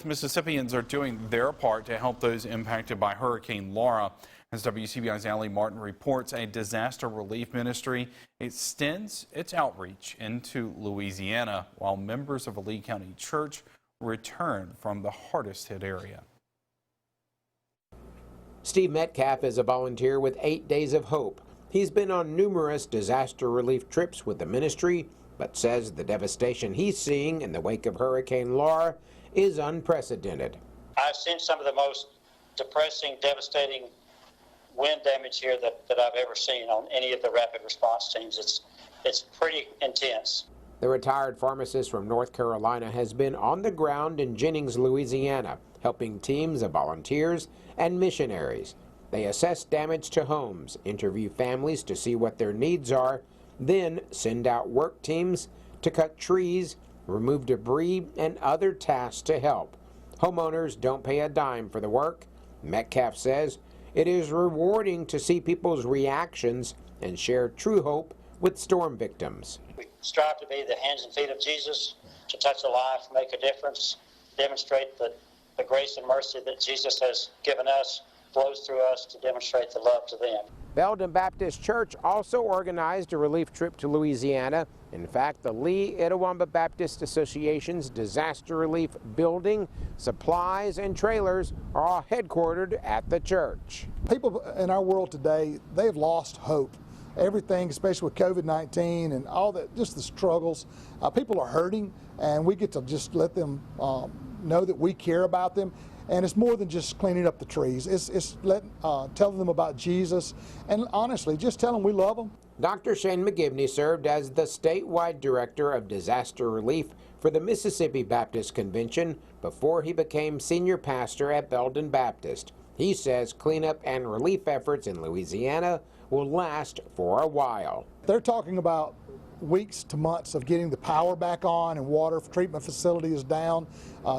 Mississippians are doing their part to help those impacted by Hurricane Laura. As WCBI's Allie reports, a disaster relief ministry extends its outreach into Louisiana while members of a Lee County church return from the hardest hit area. Steve Metcalf is a volunteer with 8 Days of Hope. He's been on numerous disaster relief trips with the ministry, but says the devastation he's seeing in the wake of Hurricane Laura is unprecedented. I've seen some of the most depressing, devastating wind damage here that I've ever seen on any of the rapid response teams. It's pretty intense. The retired pharmacist from North Carolina has been on the ground in Jennings, Louisiana, helping teams of volunteers and missionaries. They assess damage to homes, interview families to see what their needs are, then send out work teams to cut trees, remove debris, and other tasks to help. Homeowners don't pay a dime for the work. Metcalf says it is rewarding to see people's reactions and share true hope with storm victims. We strive to be the hands and feet of Jesus, to touch a life, make a difference, demonstrate the grace and mercy that Jesus has given us, flows through us to demonstrate the love to them. Belden Baptist Church also organized a relief trip to Louisiana. In fact, the Lee Itawamba Baptist Association's disaster relief building, supplies, and trailers are all headquartered at the church. People in our world today, they've lost hope. Everything, especially with COVID-19 and all that, just the struggles. People are hurting, and we get to just let them know that we care about them. And it's more than just cleaning up the trees. It's telling them about Jesus, and honestly, just tell them we love them. Dr. Shane McGivney served as the statewide director of disaster relief for the Mississippi Baptist Convention before he became senior pastor at Belden Baptist. He says cleanup and relief efforts in Louisiana will last for a while. They're talking about weeks to months of getting the power back on, and water treatment facility is down,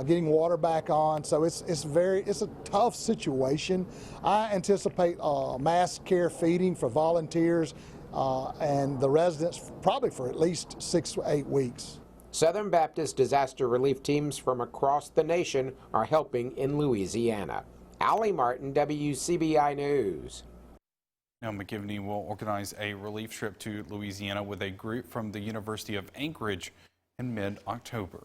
getting water back on. So it's a tough situation. I anticipate mass care feeding for volunteers and the residents probably for at least 6 to 8 weeks. Southern Baptist disaster relief teams from across the nation are helping in Louisiana. Allie Martin, WCBI News. Now, McGivney will organize a relief trip to Louisiana with a group from the University of Anchorage in mid-October.